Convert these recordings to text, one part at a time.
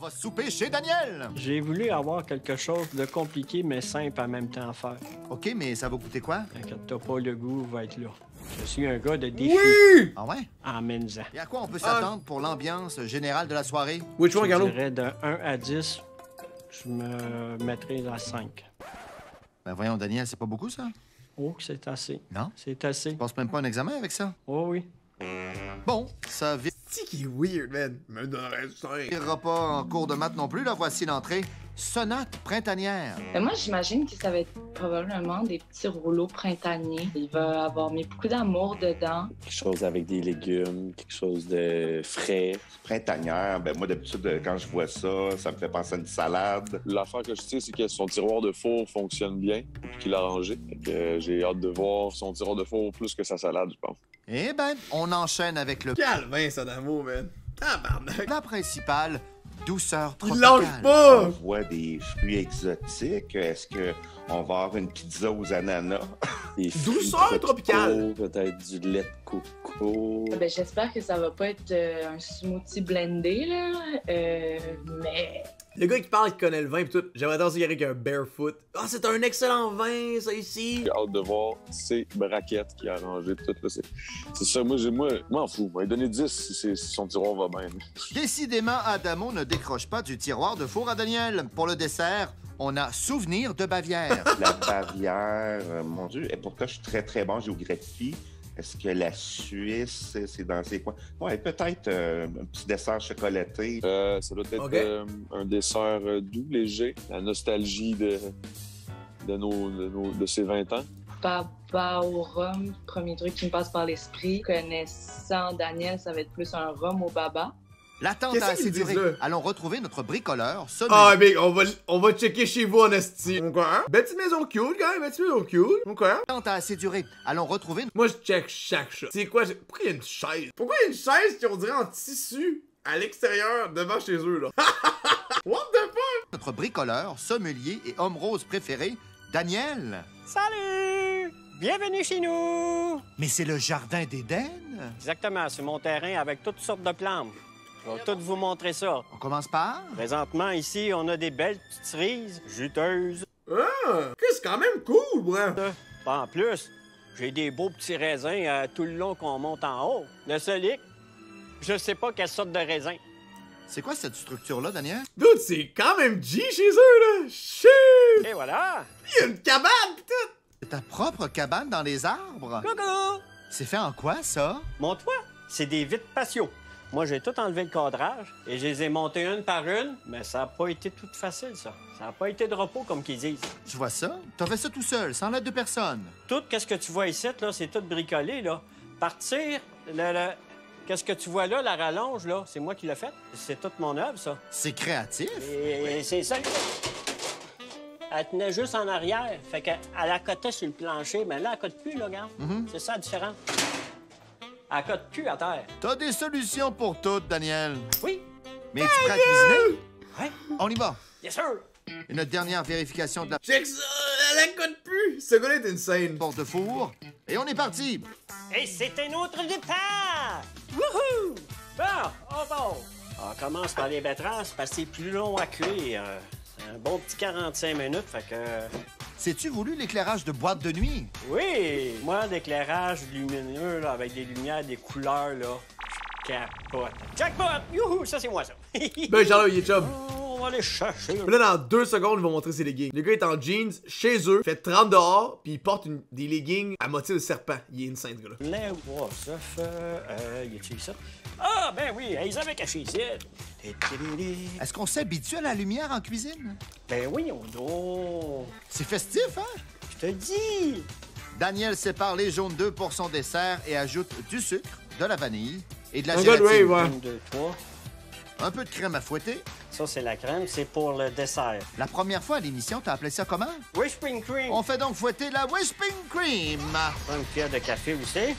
On va souper chez Daniel! J'ai voulu avoir quelque chose de compliqué mais simple en même temps à faire. OK, mais ça va coûter quoi? T'inquiète pas, le goût va être là. Je suis un gars de défi. Oui! Ah ouais? Emmène-en. Et à quoi on peut s'attendre pour l'ambiance générale de la soirée? Which one, Je Carlo? dirais de 1 à 10, je me mettrais à 5. Ben voyons, Daniel, c'est pas beaucoup, ça? Oh, c'est assez. Non? C'est assez. Tu passes même pas un examen avec ça? Oh oui. Bon, ça C'est qui est weird, man. Me donnerait 5. virera pas en cours de maths non plus, là. Voici l'entrée. Sonate printanière. Moi, j'imagine que ça va être probablement des petits rouleaux printaniers. Il va avoir mis beaucoup d'amour dedans. Quelque chose avec des légumes, quelque chose de frais. Printanière, ben moi d'habitude quand je vois ça, ça me fait penser à une salade. L'affaire que je sais, c'est que son tiroir de four fonctionne bien, puis qu'il l'a rangé. Fait que j'ai hâte de voir son tiroir de four plus que sa salade, je pense. Eh ben, on enchaîne avec le Calvin, ça d'amour, man. Tabarnak. plat principal, douceur Il tropicale. lâche On pas! voit des fruits exotiques. Est-ce qu'on va avoir une pizza aux ananas? Des fruits Douceur tropicale. Peut-être du lait de coco. Ben, j'espère que ça va pas être un smoothie blendé, là. Mais Le gars qui parle, qui connaît le vin pis tout, j'aimerais tant qu'il y avec un barefoot. Ah, c'est un excellent vin, ça ici! J'ai hâte de voir ses braquettes qu'il a rangées tout. Là, c'est ça, moi, m'en fous. On va lui donner 10 si son tiroir va bien. Décidément, Adamo ne décroche pas du tiroir de four à Daniel. Pour le dessert, on a souvenir de Bavière. La Bavière, mon Dieu, et pourtant je suis très très bon en géographie. Est-ce que la Suisse, c'est dans ses coins? Ouais, peut-être un petit dessert chocolaté. Ça doit être Ok. un dessert doux, léger. La nostalgie de ses 20 ans. baba au rhum, premier truc qui me passe par l'esprit. Connaissant Daniel, ça va être plus un rhum au baba. L'attente Qu'est-ce a assez qu'ils duré. disent là? Allons retrouver notre bricoleur, Sommel. Ah, big, on va checker chez vous en esti. OK, hein? Belle petite maison cute, gars, belle petite maison cute. OK. L'attente a assez duré. Allons retrouver Moi, je check chaque chat. C'est quoi? Pourquoi il y a une chaise? Pourquoi il y a une chaise qui on dirait en tissu à l'extérieur devant chez eux, là? What the fuck? notre bricoleur, sommelier et homme rose préféré, Daniel. Salut! Bienvenue chez nous! Mais c'est le jardin d'Éden. Exactement, c'est mon terrain avec toutes sortes de plantes. Je vais tout vous montrer ça. On commence par... Présentement, ici, on a des belles petites cerises juteuses. Ah! C'est quand même cool, bro! En plus, j'ai des beaux petits raisins tout le long qu'on monte en haut. Le solic, je sais pas quelle sorte de raisin. C'est quoi cette structure-là, Daniel? Dude, c'est quand même G chez eux, là! Shit! Et voilà! Il y a une cabane pis tout! C'est ta propre cabane dans les arbres? Coucou! C'est fait en quoi, ça? Mon toit, c'est des vitres patio. Moi, j'ai tout enlevé le cadrage et je les ai montées une par une, mais ça n'a pas été tout facile, ça. Ça n'a pas été de repos, comme qu'ils disent. Je vois ça. T'as fait ça tout seul, sans l'aide de personne. Tout, qu'est-ce que tu vois ici, là, c'est tout bricolé, là. Partir, qu'est-ce que tu vois là, la rallonge, là, c'est moi qui l'ai fait. C'est toute mon œuvre, ça. C'est créatif. Et c'est ça. Elle tenait juste en arrière. Fait qu'elle accotait sur le plancher. Mais là, elle accote plus, là, regarde. C'est ça la différence. Elle accote plus à terre. T'as des solutions pour toutes, Daniel. Oui. Mais tu prêt à cuisiner? Ouais. On y va. Bien sûr. Et notre dernière vérification de la Check ça! Elle accote plus! Ce gars-là est insane! porte de four. Et on est parti. Et c'est un autre départ! Wouhou! Bon, bon. On commence par les betteraves parce que c'est plus long à cuire. C'est un bon petit 45 minutes, fait que... Sais-tu voulu l'éclairage de boîte de nuit? Oui! Moi, l'éclairage lumineux, là, avec des lumières, des couleurs, là, je capote. Jackpot! Youhou! Ça, c'est moi, ça. Ben, Charles, il est chum. On va aller chercher. Mais là, dans 2 secondes, ils vont montrer ses leggings. Le gars est en jeans, chez eux, fait 30 dehors, puis il porte des leggings à moitié de serpent. Il est insane, ce gars-là. Les was y a-tu ça? Ah, ben oui, ils avaient caché ici. Est-ce qu'on s'habitue à la lumière en cuisine? Ben oui, on doit. C'est festif, hein? Je te dis. Daniel sépare les jaunes d'œufs pour son dessert et ajoute du sucre, de la vanille et de la Un gars de gélatine. rave, ouais. 1, 2, 3. Un peu de crème à fouetter. Ça, c'est la crème, c'est pour le dessert. La première fois à l'émission, t'as appelé ça comment? Whipping cream. On fait donc fouetter la whipping cream. Une cuillère de café aussi. Une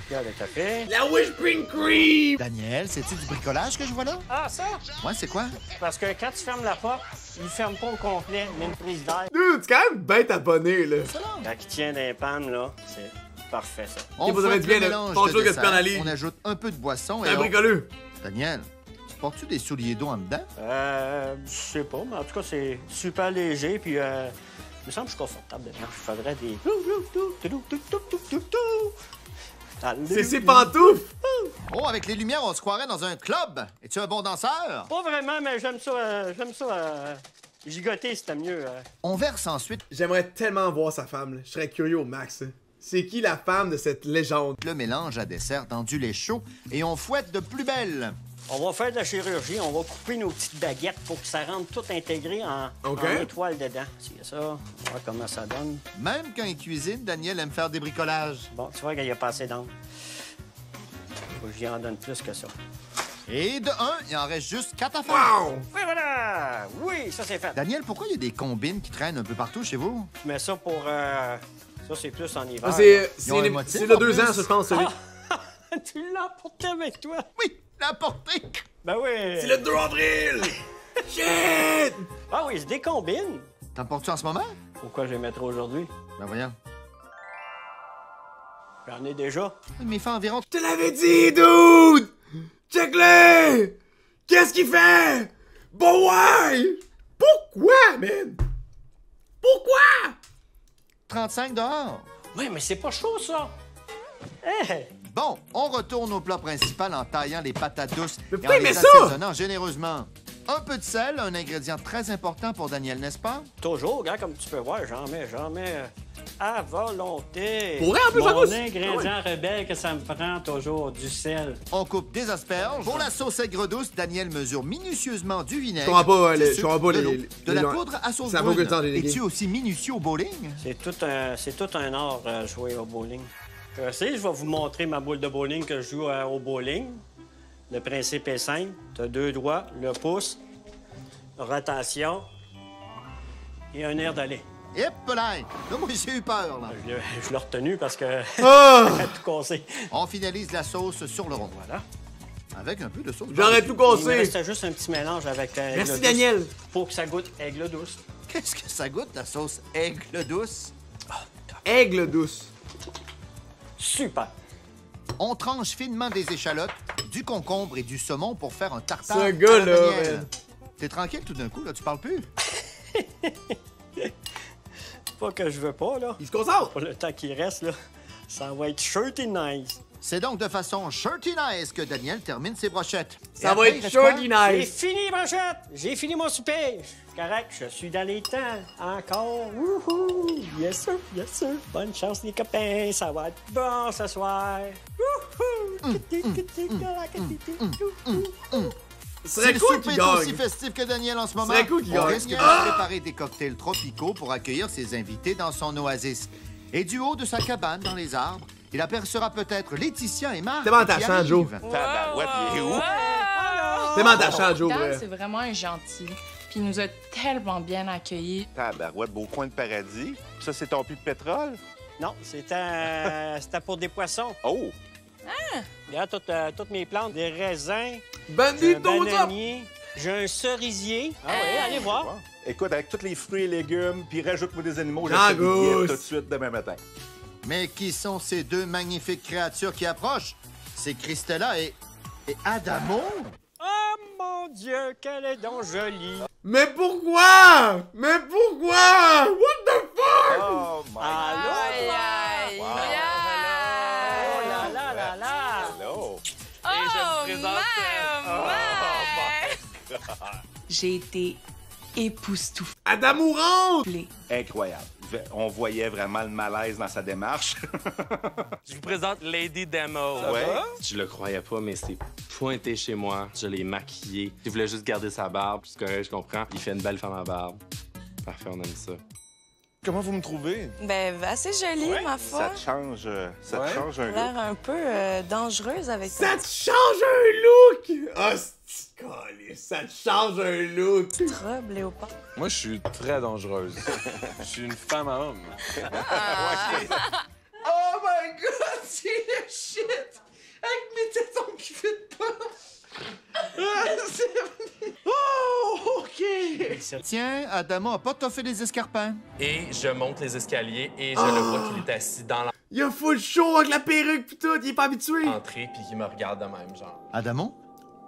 cuillère de café. La Whipping Cream! Daniel, c'est-tu du bricolage que je vois là? Ah, ça? Ouais, c'est quoi? Parce que quand tu fermes la porte, il ferme pas au complet, mais une prise d'air. Dude, c'est quand même bête abonné, là. Quand il tient des pannes, là, c'est parfait, ça. On vous avez fouette dit bien le le mélange poncho de que tu peux en dessert. aller. On ajoute un peu de boisson C'est et un bricoleux. Daniel, tu Portes-tu des souliers d'eau en dedans? Je sais pas, mais en tout cas, c'est super léger, puis il me semble que je suis confortable dedans. Je ferais des... C'est ses pantoufles! Oh, avec les lumières, on se croirait dans un club. Es-tu un bon danseur? Pas vraiment, mais j'aime ça, gigoter, c'était mieux. On verse ensuite J'aimerais tellement voir sa femme, là. Je serais curieux au max. Hein. C'est qui la femme de cette légende? le mélange à dessert dans du lait chaud et on fouette de plus belle. On va faire de la chirurgie, on va couper nos petites baguettes pour que ça rentre tout intégré en étoile dedans. C'est ça, on va voir comment ça donne. Même quand il cuisine, Daniel aime faire des bricolages. Bon, tu vois qu'il y a pas assez d'encre. Faut que j'y en donne plus que ça. Et de un, il en reste juste 4 à faire. Wow! Oui, voilà! Oui, ça c'est fait. Daniel, pourquoi il y a des combines qui traînent un peu partout chez vous? Je mets ça pour... Ça, c'est plus en hiver. Ah, Ils ont un motif, c'est le en 2 plus. ans, ça, je pense, celui. Tu l'as emporté avec toi? Oui, la portée. Ben oui! C'est le 2 avril! Shit! Ah oui, il se décombine! T'en portes-tu en ce moment? Pourquoi je les mettrais aujourd'hui? Ben voyons. J'en ai déjà. Il m'est fait environ... Je te l'avais dit, dude! Check-le! Qu'est-ce qu'il fait? Bon, ouais! Pourquoi, man? Pourquoi? 35 dehors. Oui, mais c'est pas chaud, ça! Hey! Bon, on retourne au plat principal en taillant les patates douces Mais et pourquoi en il met les ça? assaisonnant généreusement. Un peu de sel, un ingrédient très important pour Daniel, n'est-ce pas? Toujours, gars, comme tu peux voir, j'en mets à volonté. Pour vrai, en plus, Mon Farouche? ingrédient rebelle que ça me prend toujours, du sel. On coupe des asperges. Pour la sauce aigre douce, Daniel mesure minutieusement du vinaigre. Je comprends pas, du je sucre, comprends pas de l'eau, les de la gens. poudre à sauce Ça vaut que le temps de brune. les léguer. Es-tu aussi minutieux au bowling? C'est tout un art, jouer au bowling. Je vais vous montrer ma boule de bowling que je joue au bowling. Le principe est simple. Tu as 2 doigts, le pouce, rotation et un air d'aller. Hip là! Là, moi, j'ai eu peur, là. Je l'ai retenu parce que Ah! j'ai tout cassé. On finalise la sauce sur le rond. Voilà. Avec un peu de sauce. J'aurais tout Il me cassé! restait juste un petit mélange avec Merci, Daniel! Pour que ça goûte aigle douce. Qu'est-ce que ça goûte, la sauce aigle douce? Aigle douce. Super. On tranche finement des échalotes, du concombre et du saumon pour faire un tartare. Ce gars-là, à la Daniel. man. T'es tranquille tout d'un coup, là, tu parles plus? Pas que je veux pas, là. Il se concentre! Pour le temps qui reste, là, ça va être shirty nice. C'est donc de façon shirty nice que Daniel termine ses brochettes. Et Ça va après, il être reste quoi? shorty J'ai nice! fini, brochette! J'ai fini mon souper! C'est correct, je suis dans les temps. Encore! Wouhou! Yes, sir! Yes, sir! Bonne chance, les copains! Ça va être bon ce soir! Wouhou! Ce Si serait le cool souper qu'il est aussi gagne! festif que Daniel en ce moment, serait cool qu'il on gagne. risque de Ah! préparer des cocktails tropicaux pour accueillir ses invités dans son oasis. Et du haut de sa cabane dans les arbres, il apercera peut-être Laetitia et Marc. Tellement qui attachant, Joe. arrivent. Tabarouette, il est où? Tellement attachant, Joe, Dan, vrai. c'est vraiment un gentil. Puis il nous a tellement bien accueillis. Tabarouette, beau coin de paradis. Ça, c'est ton puits de pétrole? Non, c'était pour des poissons. Oh! Regarde toutes mes plantes, des raisins, j'ai un Bandito, ça! bananier, j'ai un cerisier. Ah oui, allez voir. Bon. Écoute, avec tous les fruits et légumes, puis rajoute-moi des animaux, Ah, j'achète des billets gousse. tout de suite demain matin. Mais qui sont ces deux magnifiques créatures qui approchent? C'est Christella et Adamo? Oh mon Dieu, qu'elle est donc jolie. Mais pourquoi? Mais pourquoi? What the fuck? Oh my Allô? Aïe, aïe, Wow. Oh là là là là. Hello! J'ai été époustouflée. Adamourante! Incroyable. On voyait vraiment le malaise dans sa démarche. Je vous présente Lady Demo. Ouais. Je le croyais pas, mais c'est pointé chez moi. Je l'ai maquillé. Il voulait juste garder sa barbe. C'est correct, je comprends. Il fait une belle femme à barbe. Parfait, on aime ça. Comment vous me trouvez? Ben, assez jolie, ma foi. Ça te change, Ouais. change un Elle a l'air un peu dangereuse avec Ça te change un look! Ah, c'est calé, ça te change un look! cette robe, Léopard. Moi, je suis très dangereuse. Je suis une femme à homme. Oh my god, c'est le shit! Avec mes tétons qui fit pas! Ah, c'est... Oh, OK! Tiens, Adamo a pas toffé les escarpins. Et je monte les escaliers et je le vois qu'il est assis dans Il a full chaud avec la perruque pis tout, il est pas habitué! l'entrée puis qu'il me regarde de même, genre. Adamo?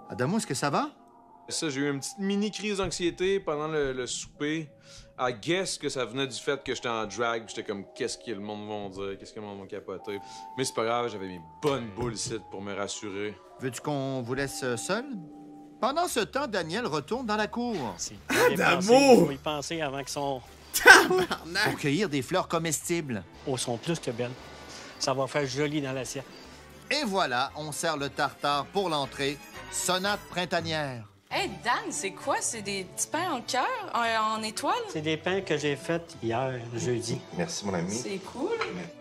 Adamo, est-ce que ça va? Ça, j'ai eu une petite mini crise d'anxiété pendant le souper. I guess que ça venait du fait que j'étais en drag, j'étais comme, qu'est-ce que le monde va dire, qu'est-ce que le monde va capoter. Mais c'est pas grave, j'avais mes bonnes boules ici pour me rassurer. Veux-tu qu'on vous laisse seul? Pendant ce temps, Daniel retourne dans la cour. Adamo! Il faut y penser avant qu'ils sont... Pour cueillir des fleurs comestibles. Oh, sont plus que belles. Ça va faire joli dans l'assiette. Et voilà, on sert le tartare pour l'entrée. Sonate printanière. Hey, Dan, c'est quoi? C'est des petits pains en cœur, en étoile? C'est des pains que j'ai faits hier, jeudi. Merci, mon ami. C'est cool.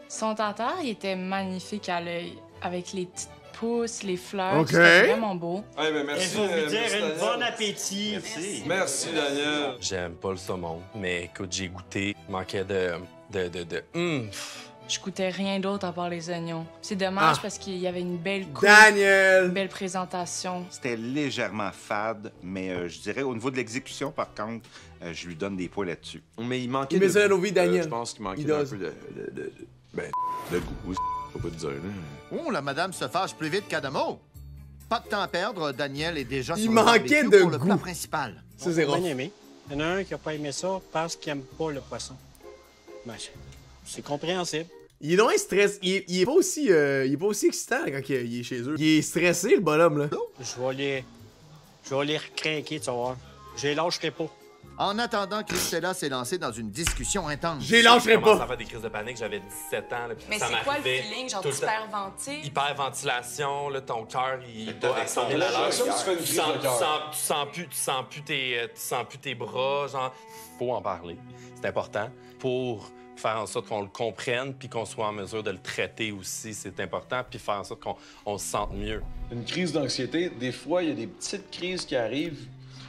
Son tartare, il était magnifique à l'œil, avec les petites pousses, les fleurs. OK. C'était vraiment beau. Hey, ben Il merci. faut vous dire merci, un Daniel. bon appétit. Merci, Daniel. J'aime pas le saumon, mais écoute, j'ai goûté. Il manquait de. Je goûtais rien d'autre à part les oignons. C'est dommage parce qu'il y avait une belle coupe, une Daniel! belle présentation. C'était légèrement fade, mais je dirais au niveau de l'exécution, par contre, je lui donne des points là-dessus. Mais il manquait Il met ça dans nos vies, Daniel. je pense qu'il manquait Il un dose. peu de goût. Faut pas te dire, là. Oh, la madame se fâche plus vite qu'Adamo. Pas de temps à perdre, Daniel est déjà Il sur manquait le barbecue de pour le plat goût. principal. Ça, c'est Bien rough. aimé. Il y en a un qui n'a pas aimé ça parce qu'il n'aime pas le poisson. Ben, c'est compréhensible. Il est donc stress. Il est pas aussi, excitant quand il est chez eux. Il est stressé, le bonhomme, là. Je vais les recrinquer, tu vas voir. Je les lâcherai pas. En attendant, Christella s'est lancée dans une discussion intense. J'ai lâcherai J'ai commencé pas. à faire des crises de panique, j'avais 17 ans. Là, puis Mais ça c'est quoi le m'arrivait feeling? Genre, tout le tu temps. hyperventiles? Hyperventilation, là, ton cœur, il bat à 100 000 à J'ai l'heure. l'impression que tu fais une crise de cœur. Tu sens plus tes bras, genre. Faut en parler. C'est important pour faire en sorte qu'on le comprenne puis qu'on soit en mesure de le traiter aussi. C'est important, puis faire en sorte qu'on se sente mieux. Une crise d'anxiété, des fois, il y a des petites crises qui arrivent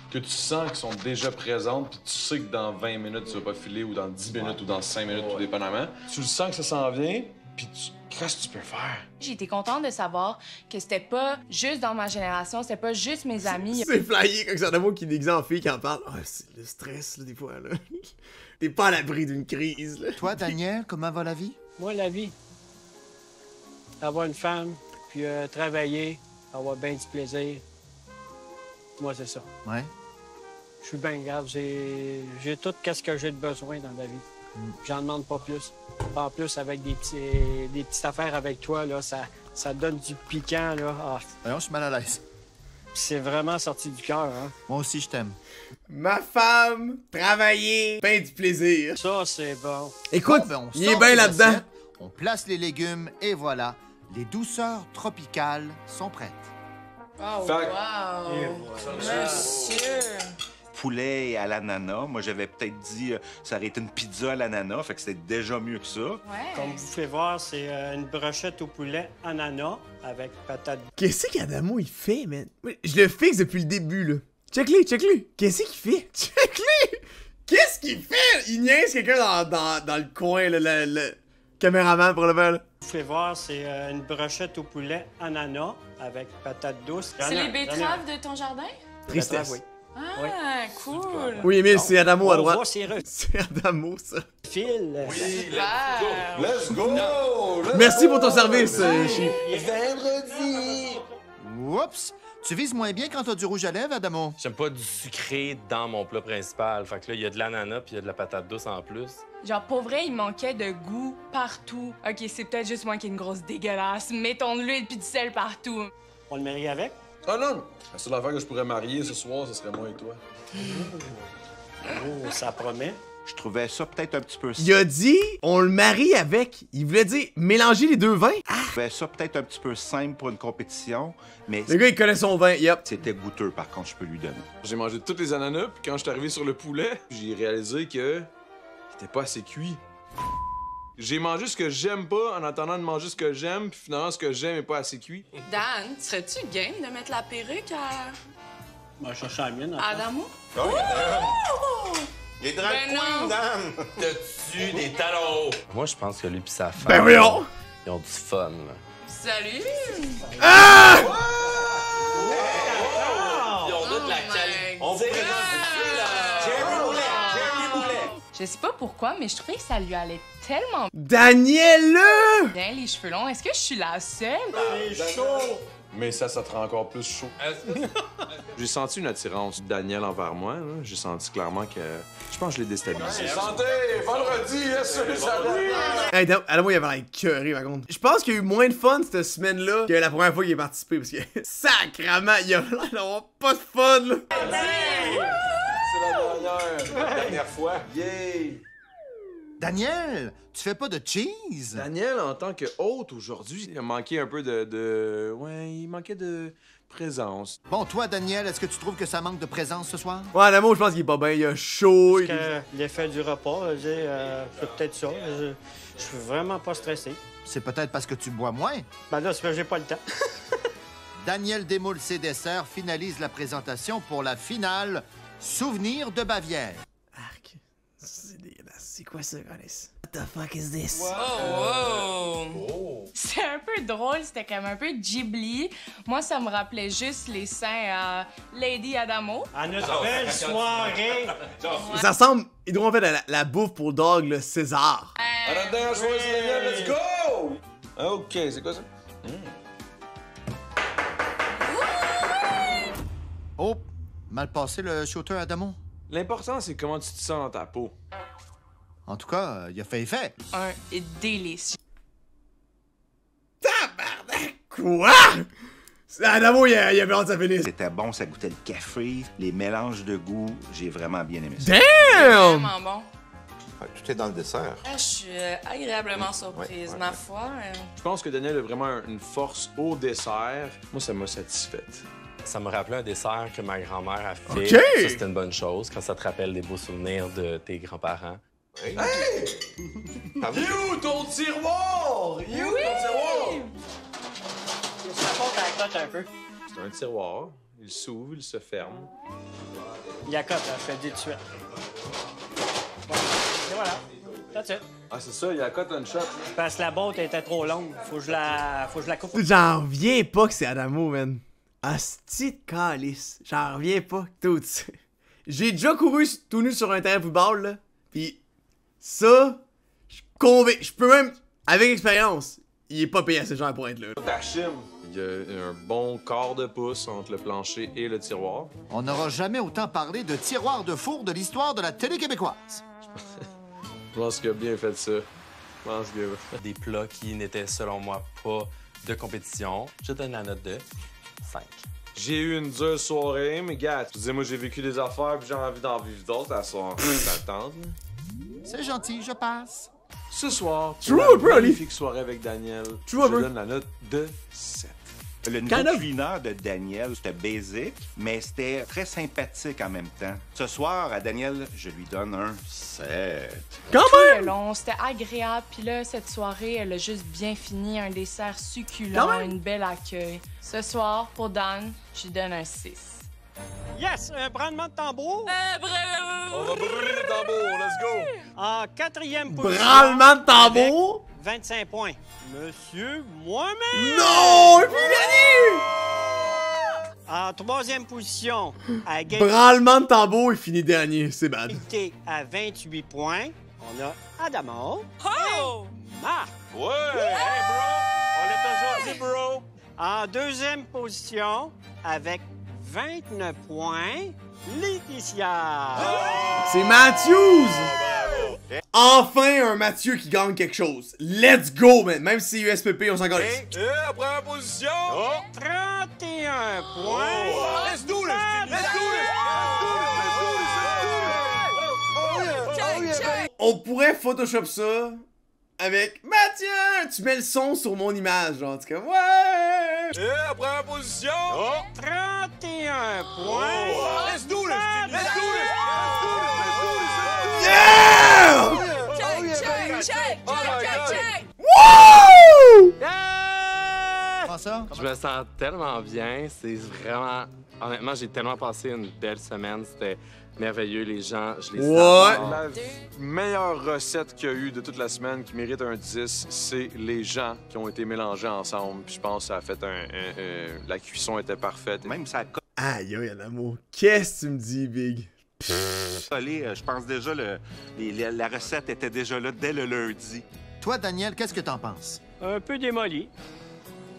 que tu sens qui sont déjà présentes, puis tu sais que dans 20 minutes, tu vas pas filer, ou dans 10 minutes, ou dans 5 minutes, tout dépendamment. Tu le sens que ça s'en vient, puis qu'est-ce que tu peux faire? J'ai été contente de savoir que c'était pas juste dans ma génération, c'était pas juste mes amis. C'est flyé quand c'est Adamo qui est déguisé en fille qui en parle. Ah, c'est le stress, là, des fois, là. T'es pas à l'abri d'une crise, là. Toi, Daniel, comment va la vie? Moi, la vie, avoir une femme, puis travailler, avoir bien du plaisir. Moi, c'est ça. Ouais. Je suis bien grave. J'ai tout ce que j'ai de besoin dans la vie. J'en demande pas plus. En plus, avec des petites affaires avec toi, là, ça donne du piquant, là. Ah, Voyons, je suis mal à l'aise. c'est vraiment sorti du cœur, hein. Moi aussi, je t'aime. Ma femme, travailler, ben du plaisir. Ça, c'est bon. Écoute, Bon, ben, on il est sort bien les là-dedans. assiettes, on place les légumes et voilà, les douceurs tropicales sont prêtes. Oh, Fait- wow! Monsieur! Poulet à l'ananas. Moi, j'avais peut-être dit ça aurait été une pizza à l'ananas, fait que c'était déjà mieux que ça. Ouais! Comme vous pouvez voir, c'est une brochette au poulet ananas avec patate. Qu'est-ce qu'Adamo, il fait, man? Oui, je le fixe depuis le début, là. Check-le, check-le. Qu'est-ce qu'il fait? Check-le! Qu'est-ce qu'il fait? Il niaise quelqu'un dans le coin, là, le caméraman pour le faire, là. Vous pouvez voir, c'est une brochette au poulet ananas avec patate douce. C'est les betteraves de ton jardin? Tristesse. Oui. Ah, cool! Oui, Emile, c'est Adamo à On droite. voit ses C'est Adamo, ça. refils. Super! Let's go! Merci pour ton service, Chi. Vendredi! Oups! Tu vises moins bien quand t'as du rouge à lèvres, Adamo. J'aime pas du sucré dans mon plat principal. Fait que là, il y a de l'ananas puis il y a de la patate douce en plus. Genre, pour vrai, il manquait de goût partout. OK, c'est peut-être juste moi qui ai une grosse dégueulasse. Mettons de l'huile puis du sel partout. On le marie avec? Ah non! La seule affaire que je pourrais marier ce soir, ce serait moi et toi. Oh, ça promet. Je trouvais ça peut-être un petit peu... Il a dit, on le marie avec. Il voulait dire, mélanger les deux vins. Je trouvais ça peut-être un petit peu simple pour une compétition, mais Le gars, il connaît son vin, yep. c'était goûteux, par contre, je peux lui donner. J'ai mangé toutes les ananas, puis quand je suis arrivé sur le poulet, j'ai réalisé que il était pas assez cuit. J'ai mangé ce que j'aime pas en attendant de manger ce que j'aime, puis finalement, ce que j'aime est pas assez cuit. Dan, serais-tu game de mettre la perruque à Ben, je cherche la mienne. en fait. Adamo? Les drag Ben queens, non. Dan! T'as-tu des talons hauts? Moi, je pense que lui pis sa femme... Ben voyons! Ils ont du fun, là. Salut! Ah! Ils ont de la my qualité. God. On vous présente Jerry Boulet! Jerry Boulet! Je sais pas pourquoi, mais je trouvais que ça lui allait tellement Daniel, là! bien, les cheveux longs. Est-ce que je suis la seule? C'est chaud! Mais ça te rend encore plus chaud. J'ai senti une attirance de Daniel envers moi. J'ai senti clairement que je pense que je l'ai déstabilisé. Santé! Vendredi, yes, Hey, Adamo, il avait l'air écœuré, par contre. Je pense qu'il y a eu moins de fun cette semaine-là que la première fois qu'il est participé, parce que sacrément, il a l'air d'avoir pas de fun, là. C'est la dernière fois. Yay! Daniel, tu fais pas de cheese? Daniel, en tant que hôte aujourd'hui, il a manqué un peu de... Ouais, il manquait de présence. Bon, toi, Daniel, est-ce que tu trouves que ça manque de présence ce soir? Ouais, Adamo, je pense qu'il est pas bien, il a chaud. L'effet du repas, c'est peut-être ça. Je suis vraiment pas stressé. C'est peut-être parce que tu bois moins. Ben là, c'est parce que j'ai pas le temps. Daniel démoule ses desserts, finalise la présentation pour la finale Souvenir de Bavière. Arc. C'est dégueulasse. C'est quoi ça, Alice? What the fuck is this? Wow! C'est un peu drôle, c'était comme un peu Ghibli. Moi, ça me rappelait juste les seins à Lady Adamo. À notre belle soirée! Ça ressemble, ils doivent en fait la bouffe pour dog, le César. Let's go! OK, c'est quoi ça? Oh, mal passé le shooter Adamo? L'important, c'est comment tu te sens dans ta peau. En tout cas, il a fait effet. Un délice. Tabarnak! Quoi? Adamo, il avait hâte de ça finisse. C'était bon, ça goûtait le café, les mélanges de goût, j'ai vraiment bien aimé ça. Damn! Vraiment bon. Tout est dans le dessert. Je suis agréablement surprise, ma foi. Je pense que Daniel a vraiment une force au dessert. Moi, ça m'a satisfaite. Ça me rappelait un dessert que ma grand-mère a fait. OK! Ça, c'était une bonne chose quand ça te rappelle des beaux souvenirs de tes grands-parents. Hey! You, ton tiroir! You, ton tiroir! Ça compte à la cote un peu. C'est un tiroir. Il s'ouvre, il se ferme. Il y a cote, hein, je te le dis tout de suite. Bon, et voilà. That's it. Ah, c'est ça, il y a cut and shot. Parce que la botte était trop longue. Faut que je la coupe. J'en reviens pas que c'est Adamo, man. Asti de calice. J'en reviens pas. Tout. J'ai déjà couru tout nu sur un terrain de football, là. Pis ça, je peux même, avec expérience, il est pas payé assez cher pour être là. Tachim! Il y a un bon quart de pouce entre le plancher et le tiroir. On n'aura jamais autant parlé de tiroir de four de l'histoire de la télé québécoise. Je pense qu'il a bien fait ça. Je pense que... Des plats qui n'étaient, selon moi, pas de compétition. Je donne la note de 5. J'ai eu une dure soirée, mais gars, tu dis, moi j'ai vécu des affaires puis j'ai envie d'en vivre d'autres à soir. Ça tente, là. C'est gentil, je passe. Ce soir, True, pour la bro, magnifique soirée avec Daniel, je donne la note de 7. Le niveau culinaire de Daniel, c'était basic, mais c'était très sympathique en même temps. Ce soir, à Daniel, je lui donne un 7. Quand Tout même! le long, c'était agréable. Puis là, cette soirée, elle a juste bien fini. Un dessert Quand succulent, même. une belle accueil. Ce soir, pour Dan, je lui donne un 6. Yes! Un brandement de tambour. On va brûler les tambours, let's go! En quatrième position. Branlement de tambour! avec 25 points. Monsieur moi-même. Non! Il finit dernier! En troisième position, à égalité Branlement de tambour, il finit dernier. C'est bad. à 28 points, on a Adamo. Oh! Marc. Ouais! Hey, bro! On l'a toujours dit, bro! En deuxième position, avec 29 points, Laetitia. C'est Matthews! Enfin un Mathieu qui gagne quelque chose. Let's go, man! Même si c'est USPP, on s'en gagne. Et à première position! 31 points. Let's do this! On pourrait Photoshop ça avec Mathieu! Tu mets le son sur mon image, genre, tu comme ouais! Et à première position! 31 points. Let's do this! Yeah! Check! Woo! Comment ça? Je me sens tellement bien. C'est vraiment... Honnêtement, j'ai tellement passé une belle semaine. C'était merveilleux, les gens. Je les adore. La meilleure recette qu'il y a eu de toute la semaine qui mérite un 10, c'est les gens qui ont été mélangés ensemble. Puis je pense que ça a fait la cuisson était parfaite. Même ça a Aïe, aïe, l'amour. Qu'est-ce que tu me dis, Big? collé. Je pense déjà la recette était déjà là dès le lundi. Toi, Daniel, qu'est-ce que t'en penses? Un peu démoli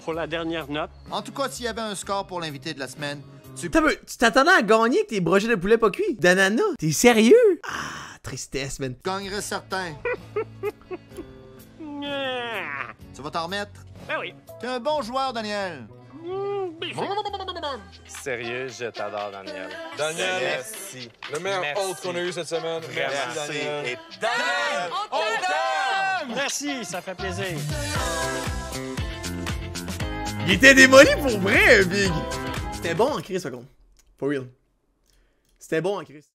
pour la dernière note. En tout cas, s'il y avait un score pour l'invité de la semaine, Tu t'attendais à gagner avec tes brochettes de poulet pas cuit? D'ananas? T'es sérieux? Ah, tristesse, man. Gagnerais certain. Tu vas t'en remettre? Ben oui. T'es un bon joueur, Daniel. Sérieux, je t'adore, Daniel. Daniel, merci. Le meilleur hôte qu'on a eu cette semaine. Merci, Daniel. Et Daniel, on t'aime! Merci, ça fait plaisir. Il était démoli pour vrai, Big. C'était bon en crise, par contre. For real. C'était bon en crise.